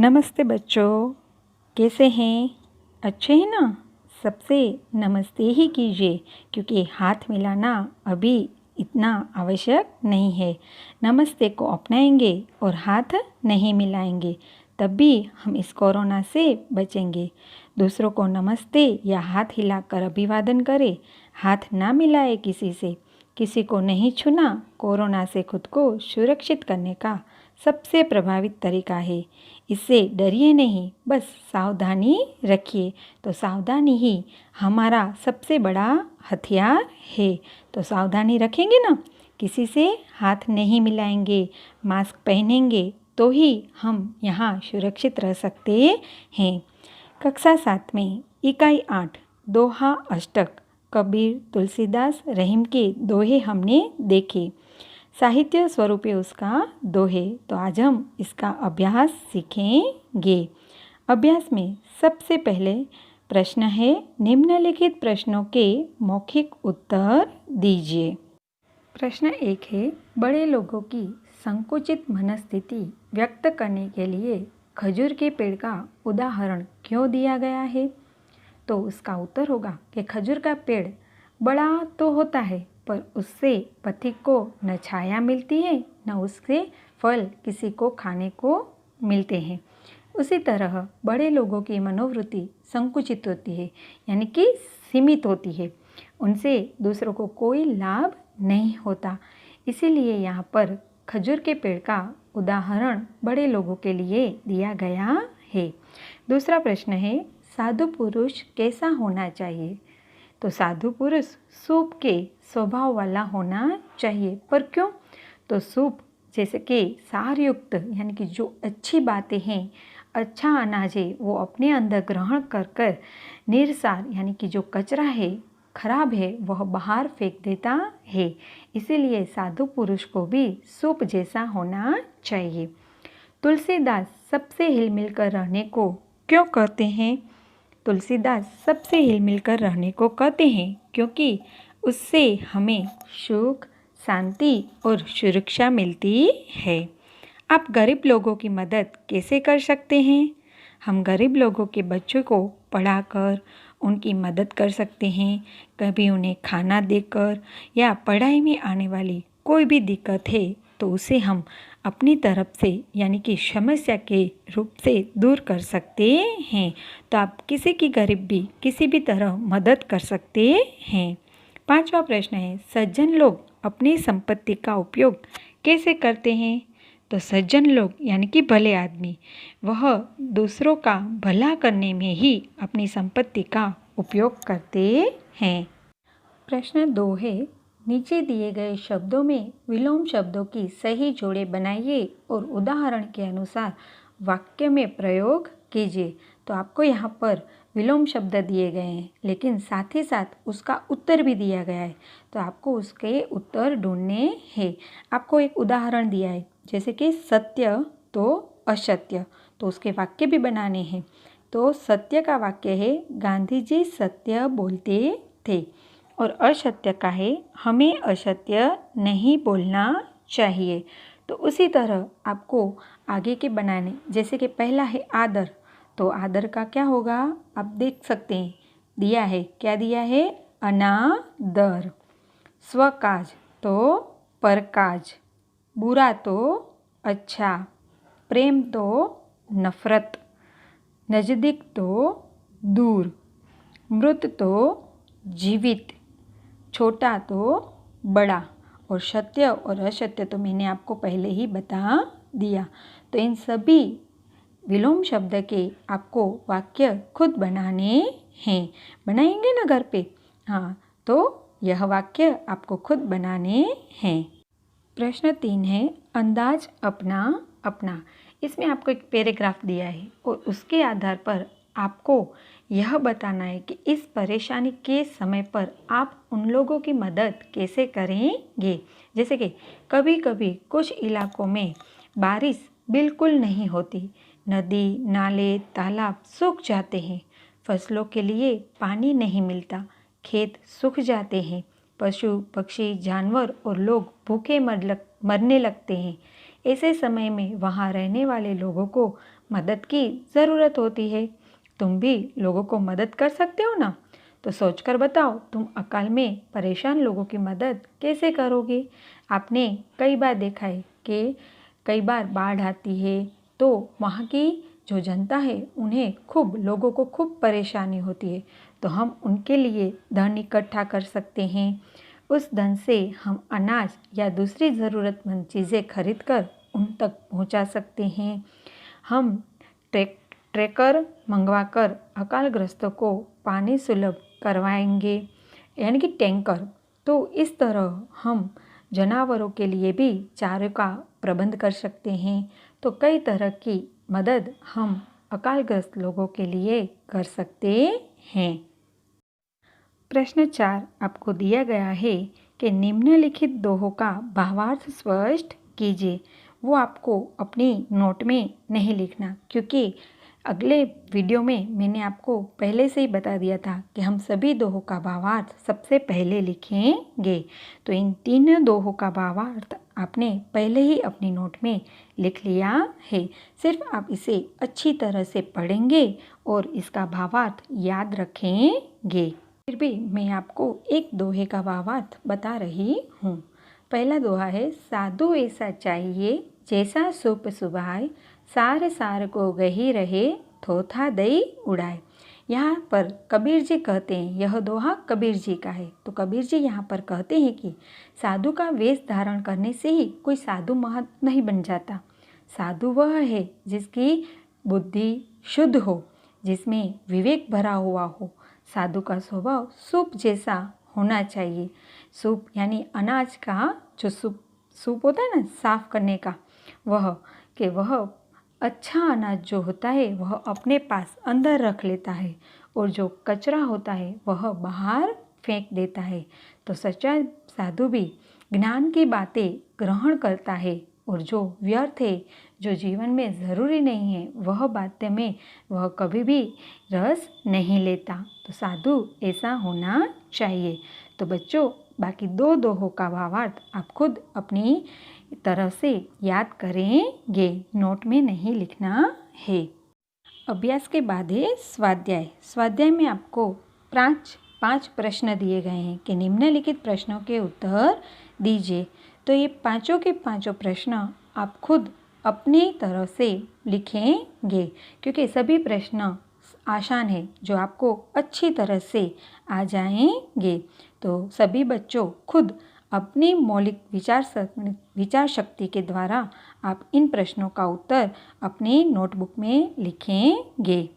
नमस्ते बच्चों, कैसे हैं? अच्छे हैं ना? सबसे नमस्ते ही कीजिए क्योंकि हाथ मिलाना अभी इतना आवश्यक नहीं है। नमस्ते को अपनाएंगे और हाथ नहीं मिलाएंगे तब भी हम इस कोरोना से बचेंगे। दूसरों को नमस्ते या हाथ हिलाकर अभिवादन करें। हाथ ना मिलाए किसी से, किसी को नहीं छूना कोरोना से खुद को सुरक्षित करने का सबसे प्रभावित तरीका है। इससे डरिए नहीं, बस सावधानी रखिए। तो सावधानी ही हमारा सबसे बड़ा हथियार है। तो सावधानी रखेंगे ना, किसी से हाथ नहीं मिलाएंगे, मास्क पहनेंगे तो ही हम यहाँ सुरक्षित रह सकते हैं। कक्षा 7 में इकाई 8 दोहा अष्टक कबीर तुलसीदास रहीम के दोहे हमने देखे। साहित्य स्वरूप है उसका दोहे। तो आज हम इसका अभ्यास सीखेंगे। अभ्यास में सबसे पहले प्रश्न है, निम्नलिखित प्रश्नों के मौखिक उत्तर दीजिए। प्रश्न 1 है, बड़े लोगों की संकुचित मनस्थिति व्यक्त करने के लिए खजूर के पेड़ का उदाहरण क्यों दिया गया है? तो उसका उत्तर होगा कि खजूर का पेड़ बड़ा तो होता है पर उससे पथिक को न छाया मिलती है न उससे फल किसी को खाने को मिलते हैं। उसी तरह बड़े लोगों की मनोवृत्ति संकुचित होती है, यानी कि सीमित होती है। उनसे दूसरों को कोई लाभ नहीं होता। इसीलिए यहाँ पर खजूर के पेड़ का उदाहरण बड़े लोगों के लिए दिया गया है। दूसरा प्रश्न है, साधु पुरुष कैसा होना चाहिए? तो साधु पुरुष सूप के स्वभाव वाला होना चाहिए। पर क्यों? तो सूप जैसे कि सारयुक्त, यानी कि जो अच्छी बातें हैं, अच्छा अनाज है, वो अपने अंदर ग्रहण कर कर निरसार, यानी कि जो कचरा है, खराब है, वह बाहर फेंक देता है। इसीलिए साधु पुरुष को भी सूप जैसा होना चाहिए। तुलसीदास सबसे हिलमिल कर रहने को क्यों कहते हैं? तुलसीदास सबसे हिलमिल कर रहने को कहते हैं क्योंकि उससे हमें सुख, शांति और सुरक्षा मिलती है। आप गरीब लोगों की मदद कैसे कर सकते हैं? हम गरीब लोगों के बच्चों को पढ़ाकर उनकी मदद कर सकते हैं। कभी उन्हें खाना देकर या पढ़ाई में आने वाली कोई भी दिक्कत है तो उसे हम अपनी तरफ से, यानी कि समस्या के रूप से दूर कर सकते हैं। तो आप किसी की गरीबी किसी भी तरह मदद कर सकते हैं। 5वां प्रश्न है, सज्जन लोग अपनी संपत्ति का उपयोग कैसे करते हैं? तो सज्जन लोग यानी कि भले आदमी, वह दूसरों का भला करने में ही अपनी संपत्ति का उपयोग करते हैं। प्रश्न 2 है, नीचे दिए गए शब्दों में विलोम शब्दों की सही जोड़े बनाइए और उदाहरण के अनुसार वाक्य में प्रयोग कीजिए। तो आपको यहाँ पर विलोम शब्द दिए गए हैं, लेकिन साथ ही साथ उसका उत्तर भी दिया गया है। तो आपको उसके उत्तर ढूंढने हैं। आपको एक उदाहरण दिया है, जैसे कि सत्य तो असत्य, तो उसके वाक्य भी बनाने हैं। तो सत्य का वाक्य है, गांधी जी सत्य बोलते थे। और असत्य का है, हमें असत्य नहीं बोलना चाहिए। तो उसी तरह आपको आगे के बनाने, जैसे कि पहला है आदर, तो आदर का क्या होगा आप देख सकते हैं, दिया है, क्या दिया है? अनादर। स्वकाज तो परकाज, बुरा तो अच्छा, प्रेम तो नफरत, नज़दीक तो दूर, मृत तो जीवित, छोटा तो बड़ा, और सत्य और असत्य तो मैंने आपको पहले ही बता दिया। तो इन सभी विलोम शब्द के आपको वाक्य खुद बनाने हैं। बनाएंगे ना घर पे? हाँ, तो यह वाक्य आपको खुद बनाने हैं। प्रश्न 3 है, अंदाज अपना अपना। इसमें आपको एक पैराग्राफ दिया है और उसके आधार पर आपको यह बताना है कि इस परेशानी के समय पर आप उन लोगों की मदद कैसे करेंगे। जैसे कि कभी कभी कुछ इलाकों में बारिश बिल्कुल नहीं होती, नदी, नाले, तालाब सूख जाते हैं, फसलों के लिए पानी नहीं मिलता, खेत सूख जाते हैं, पशु, पक्षी, जानवर और लोग भूखे मरने लगते हैं। ऐसे समय में वहाँ रहने वाले लोगों को मदद की ज़रूरत होती है। तुम भी लोगों को मदद कर सकते हो ना? तो सोचकर बताओ, तुम अकाल में परेशान लोगों की मदद कैसे करोगे? आपने कई बार देखा है कि कई बार बाढ़ आती है तो वहाँ की जो जनता है उन्हें लोगों को खूब परेशानी होती है, तो हम उनके लिए धन इकट्ठा कर सकते हैं। उस धन से हम अनाज या दूसरी ज़रूरतमंद चीज़ें खरीद कर उन तक पहुंचा सकते हैं। हम ट्रैकर मंगवाकर अकालग्रस्तों को पानी सुलभ करवाएंगे, यानी कि टैंकर। तो इस तरह हम जानवरों के लिए भी चारे का प्रबंध कर सकते हैं। तो कई तरह की मदद हम अकालग्रस्त लोगों के लिए कर सकते हैं। प्रश्न 4 आपको दिया गया है कि निम्नलिखित दोहों का भावार्थ स्पष्ट कीजिए। वो आपको अपनी नोट में नहीं लिखना, क्योंकि अगले वीडियो में मैंने आपको पहले से ही बता दिया था कि हम सभी दोहों का भावार्थ सबसे पहले लिखेंगे। तो इन 3 दोहों का भावार्थ आपने पहले ही अपनी नोट में लिख लिया है। सिर्फ आप इसे अच्छी तरह से पढ़ेंगे और इसका भावार्थ याद रखेंगे। फिर भी मैं आपको एक दोहे का भावार्थ बता रही हूँ। पहला दोहा है, साधु ऐसा चाहिए जैसा सूप सुभाए, सार सार को गही रहे, थोथा दई उड़ाए। यहाँ पर कबीर जी कहते हैं, यह दोहा कबीर जी का है। तो कबीर जी यहाँ पर कहते हैं कि साधु का वेश धारण करने से ही कोई साधु महंत नहीं बन जाता। साधु वह है जिसकी बुद्धि शुद्ध हो, जिसमें विवेक भरा हुआ हो। साधु का स्वभाव सूप जैसा होना चाहिए। सूप यानी अनाज का जो सूप होता है ना, साफ करने का, वह अच्छा अनाज जो होता है वह अपने पास अंदर रख लेता है और जो कचरा होता है वह बाहर फेंक देता है। तो सच्चा साधु भी ज्ञान की बातें ग्रहण करता है और जो व्यर्थ है, जो जीवन में ज़रूरी नहीं है, वह बातें में वह कभी भी रस नहीं लेता। तो साधु ऐसा होना चाहिए। तो बच्चों, बाकी 2 दोहों का भावार्थ आप खुद अपनी तरह से याद करेंगे, नोट में नहीं लिखना है। अभ्यास के बाद है स्वाध्याय। स्वाध्याय में आपको 5 प्रश्न दिए गए हैं कि निम्नलिखित प्रश्नों के उत्तर दीजिए। तो ये पांचों के पांचों प्रश्न आप खुद अपनी तरह से लिखेंगे, क्योंकि सभी प्रश्न आसान है जो आपको अच्छी तरह से आ जाएंगे। तो सभी बच्चों खुद अपनी मौलिक विचार शक्ति के द्वारा आप इन प्रश्नों का उत्तर अपनी नोटबुक में लिखेंगे।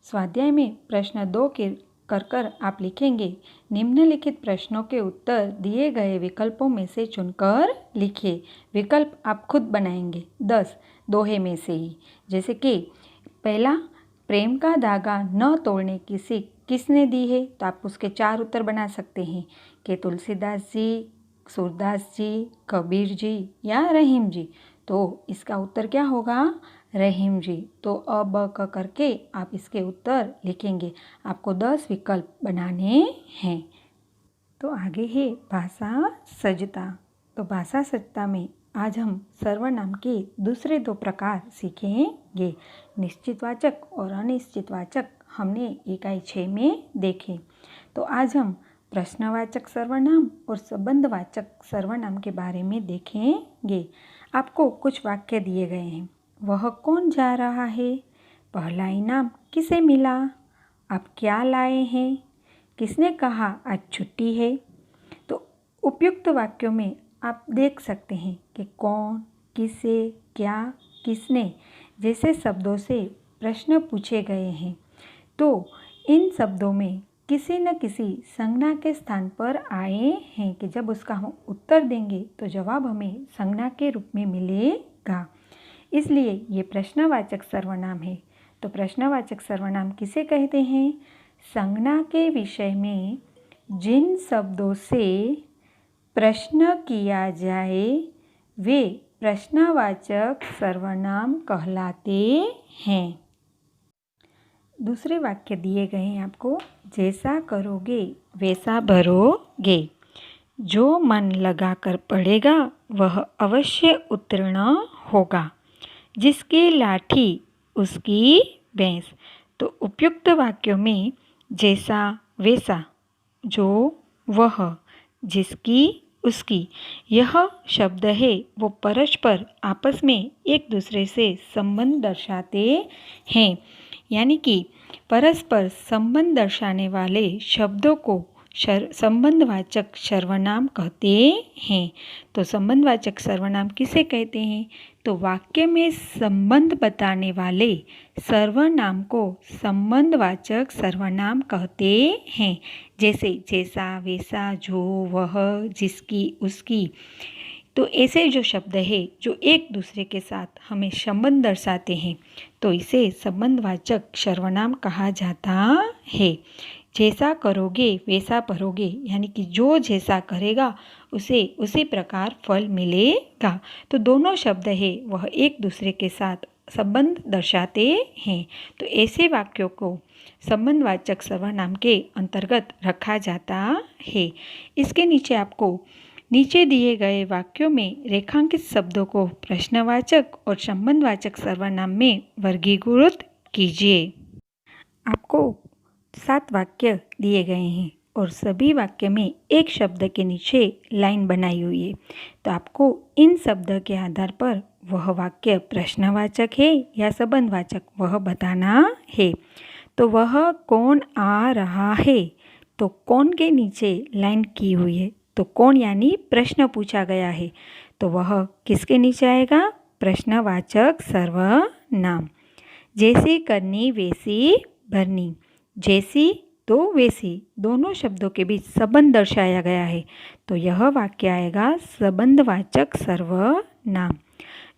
स्वाध्याय में प्रश्न 2 के कर आप लिखेंगे, निम्नलिखित प्रश्नों के उत्तर दिए गए विकल्पों में से चुनकर लिखिए। विकल्प आप खुद बनाएंगे 10 दोहे में से ही। जैसे कि पहला, प्रेम का धागा न तोड़ने की सीख किसने दी है? तो आप उसके 4 उत्तर बना सकते हैं कि तुलसीदास जी, सूरदास जी, कबीर जी या रहीम जी। तो इसका उत्तर क्या होगा? रहीम जी। तो अ ब क करके आप इसके उत्तर लिखेंगे। आपको 10 विकल्प बनाने हैं। तो आगे है भाषा सज्जता। तो भाषा सज्जता में आज हम सर्वनाम के दूसरे 2 प्रकार सीखेंगे। निश्चितवाचक और अनिश्चितवाचक हमने इकाई 6 में देखे। तो आज हम प्रश्नवाचक सर्वनाम और संबंधवाचक सर्वनाम के बारे में देखेंगे। आपको कुछ वाक्य दिए गए हैं। वह कौन जा रहा है? पहला इनाम किसे मिला? आप क्या लाए हैं? किसने कहा आज छुट्टी है? तो उपयुक्त वाक्यों में आप देख सकते हैं कि कौन, किसे, क्या, किसने जैसे शब्दों से प्रश्न पूछे गए हैं। तो इन शब्दों में किसी न किसी संज्ञा के स्थान पर आए हैं कि जब उसका हम उत्तर देंगे तो जवाब हमें संज्ञा के रूप में मिलेगा। इसलिए ये प्रश्नवाचक सर्वनाम है। तो प्रश्नवाचक सर्वनाम किसे कहते हैं? संज्ञा के विषय में जिन शब्दों से प्रश्न किया जाए वे प्रश्नवाचक सर्वनाम कहलाते हैं। दूसरे वाक्य दिए गए हैं आपको, जैसा करोगे वैसा भरोगे। जो मन लगाकर पढ़ेगा वह अवश्य उत्तीर्ण होगा। जिसकी लाठी उसकी भैंस। तो उपयुक्त वाक्यों में जैसा वैसा, जो, वह, जिसकी, उसकी, यह शब्द है वो परस्पर आपस में एक दूसरे से संबंध दर्शाते हैं। यानी कि परस्पर संबंध दर्शाने वाले शब्दों को संबंधवाचक सर्वनाम कहते हैं। तो संबंधवाचक सर्वनाम किसे कहते हैं? तो वाक्य में संबंध बताने वाले सर्वनाम को संबंधवाचक सर्वनाम कहते हैं। जैसे जैसा, वैसा, जो, वह, जिसकी, उसकी। तो ऐसे जो शब्द है जो एक दूसरे के साथ हमें संबंध दर्शाते हैं, तो इसे संबंधवाचक सर्वनाम कहा जाता है। जैसा करोगे वैसा भरोगे, यानी कि जो जैसा करेगा उसे उसी प्रकार फल मिलेगा। तो दोनों शब्द है वह एक दूसरे के साथ संबंध दर्शाते हैं। तो ऐसे वाक्यों को संबंधवाचक सर्वनाम के अंतर्गत रखा जाता है। इसके नीचे आपको नीचे दिए गए वाक्यों में रेखांकित शब्दों को प्रश्नवाचक और संबंधवाचक सर्वनाम में वर्गीकृत कीजिए। आपको 7 वाक्य दिए गए हैं और सभी वाक्य में एक शब्द के नीचे लाइन बनाई हुई है। तो आपको इन शब्द के आधार पर वह वाक्य प्रश्नवाचक है या संबंधवाचक वह बताना है। तो वह कौन आ रहा है? तो कौन के नीचे लाइन की हुई है। तो कौन यानी प्रश्न पूछा गया है, तो वह किसके नीचे आएगा? प्रश्नवाचक सर्वनाम। जैसी करनी वैसी भरनी। जैसी तो वैसी, दोनों शब्दों के बीच संबंध दर्शाया गया है, तो यह वाक्य आएगा संबंधवाचक सर्वनाम।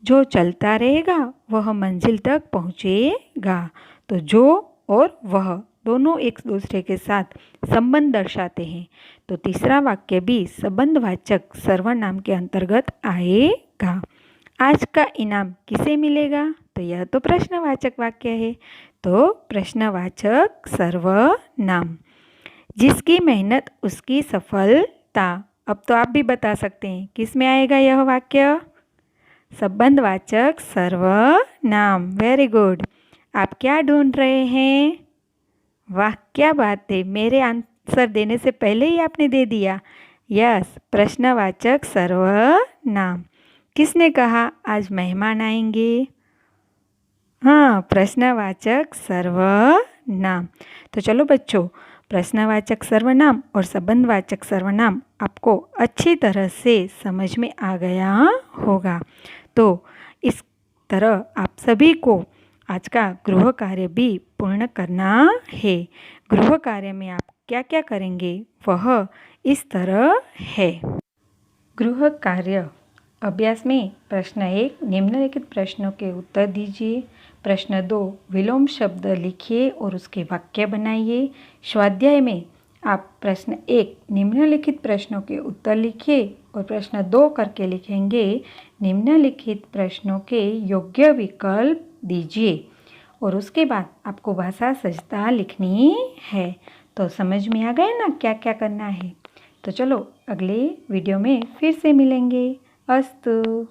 जो चलता रहेगा वह मंजिल तक पहुँचेगा। तो जो और वह दोनों एक दूसरे के साथ संबंध दर्शाते हैं, तो तीसरा वाक्य भी संबंधवाचक सर्वनाम के अंतर्गत आएगा। आज का इनाम किसे मिलेगा? तो यह तो प्रश्नवाचक वाक्य है, तो प्रश्नवाचक सर्वनाम। जिसकी मेहनत उसकी सफलता। अब तो आप भी बता सकते हैं किस में आएगा यह वाक्य? संबंधवाचक सर्वनाम। Very good. आप क्या ढूंढ रहे हैं? वाह, क्या बात है, मेरे आंसर देने से पहले ही आपने दे दिया। यस, प्रश्नवाचक सर्वनाम। किसने कहा आज मेहमान आएंगे? हाँ, प्रश्नवाचक सर्वनाम। तो चलो बच्चों, प्रश्नवाचक सर्वनाम और संबंधवाचक सर्वनाम आपको अच्छी तरह से समझ में आ गया होगा। तो इस तरह आप सभी को आज का गृह कार्य भी पूर्ण करना है। गृह कार्य में आप क्या क्या करेंगे वह इस तरह है। गृह कार्य अभ्यास में प्रश्न 1, निम्नलिखित प्रश्नों के उत्तर दीजिए। प्रश्न 2, विलोम शब्द लिखिए और उसके वाक्य बनाइए। स्वाध्याय में आप प्रश्न 1 निम्नलिखित प्रश्नों के उत्तर लिखिए और प्रश्न 2 करके लिखेंगे निम्नलिखित प्रश्नों के योग्य विकल्प दीजिए। और उसके बाद आपको भाषा सजता लिखनी है। तो समझ में आ गया ना क्या क्या करना है? तो चलो अगले वीडियो में फिर से मिलेंगे। अस्तु।